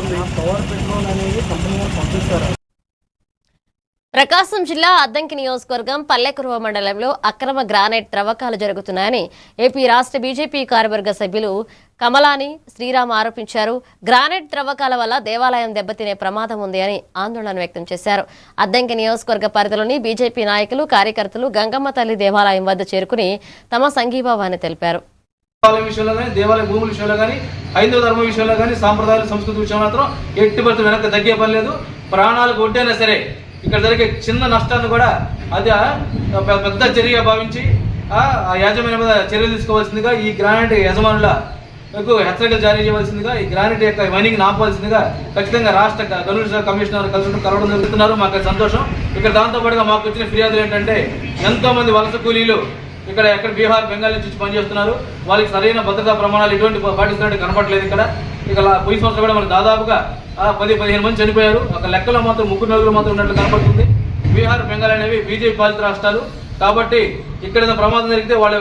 ఉంది. Power petrol అనేది company వాళ్ళు పంపిస్తారు. ప్రకాశం జిల్లా అద్దంకి నియోజకవర్గం పల్లెకురువ మండలంలో అక్రమ గ్రానైట్ త్రవ్వకాలు జరుగుతున్నాయని ఏపీ రాష్ట్ర బీజేపీ కార్యవర్గ సభ్యులు కమలాని శ్రీరామ్ ఆరోపించారు. గ్రానైట్ త్రవ్వకాల వల్ల దేవాలయం దెబ్బతినే ప్రమాదం ఉంది అని ఆందోళన వ్యక్తం చేశారు. అద్దంకి నియోజకవర్గ పరిధిలోని బీజేపీ నాయకులు కార్యకర్తలు గంగమ్మ తల్లి దేవాలయం వద్ద చేరుకుని తమ సంఘీభావాన్ని తెలిపారు. దేవాలయం విషయంలో కానీ, దేవాలయ భూముల విషయంలో కానీ, హైందవ ధర్మ విషయంలో కానీ, సాంప్రదాయాలు సంస్కృతి విషయంలో మాత్రం ఎట్టి పరిస్థితులు వెనక్కి తగ్గే పని లేదు. ప్రాణాలకు ఒడ్డైనా సరే ఇక్కడ జరిగే చిన్న నష్టాన్ని కూడా అది పెద్ద చర్యగా భావించి ఆ యాజమాన్యం మీద చర్యలు తీసుకోవాల్సిందిగా, ఈ గ్రానైట్ యజమానులకు హెచ్చరికలు జారీ చేయవలసిందిగా, ఈ గ్రానైట్ యొక్క మైనింగ్ ఆపవలసిందిగా ఖచ్చితంగా రాష్ట్ర గనుల కమిషనర్ కలవడం జరుగుతున్నారు. మాకు సంతోషం. ఇక్కడ దాంతోపాటుగా మాకు వచ్చిన ఫిర్యాదులు ఏంటంటే, ఎంతో మంది వలస కూలీలు ఎక్కడ బీహార్, బెంగాల్ నుంచి పనిచేస్తున్నారు. వాళ్ళకి సరైన భద్రతా ప్రమాణాలు ఎటువంటి పాటిస్తున్నట్టు కనపడలేదు. ఇక్కడ పోయి సంవత్సరం కూడా మనకు దాదాపుగా 10-15 మంది చనిపోయారు. ఒక లెక్కలో మాత్రం 3 మాత్రం ఉన్నట్లు కనపడుతుంది. బీహార్, బెంగాల్ అనేవి బీజేపీ పాలిత రాష్ట్రాలు కాబట్టి ఇక్కడ ప్రమాదం జరిగితే వాళ్ళు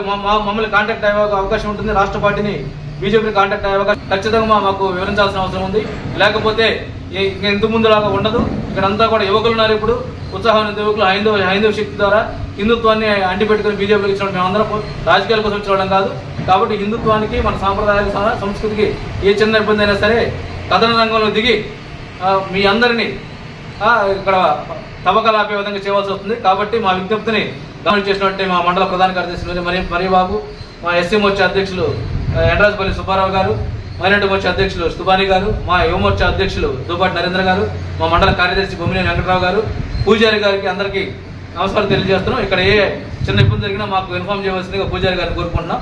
మమ్మల్ని కాంటాక్ట్ అయ్యే అవకాశం ఉంటుంది. రాష్ట్ర పార్టీని బీజేపీని కాంటాక్ట్ అయ్యే అవకాశం ఖచ్చితంగా మాకు వివరించాల్సిన అవసరం ఉంది. లేకపోతే ఇంతకు ముందు లాగా ఉండదు. ఇక్కడంతా కూడా యువకులు ఉన్నారు. ఇప్పుడు ఉత్సాహమైన యువకులు హైందవ శక్తి ద్వారా హిందుత్వాన్ని అంటిపెట్టుకుని బీజేపీకి ఇచ్చిన మేమందరం రాజకీయాల కోసం ఇచ్చేవాళ్ళం కాదు. కాబట్టి హిందుత్వానికి, మన సాంప్రదాయాలకు, సంస్కృతికి ఏ చిన్న ఇబ్బంది అయినా సరే కథన రంగంలో దిగి మీ అందరినీ ఇక్కడ తవ్వకాలు ఆపే విధంగా చేయవలసి వస్తుంది. కాబట్టి మా విజ్ఞప్తిని గమనించేసినట్టే మా మండల ప్రధాన కార్యదర్శి మరి బాబు, మా ఎస్సీ మోర్చా అధ్యక్షులు ఎండ్రాజపల్లి సుబ్బారావు గారు, మైనార్టీ మోర్చా అధ్యక్షులు స్తుబాని గారు, మా యువ మోర్చా అధ్యక్షులు దుబ్బాటి నరేంద్ర గారు, మా మండల కార్యదర్శి బొమ్మినేని వెంకటరావు గారు, పూజారి గారికి అందరికీ నమస్కారం తెలియజేస్తున్నాం. ఇక్కడ ఏ చిన్న ఇబ్బంది జరిగినా మాకు ఇన్ఫార్మ్ చేయవలసిందిగా పూజారి గారిని కోరుకుంటున్నాం.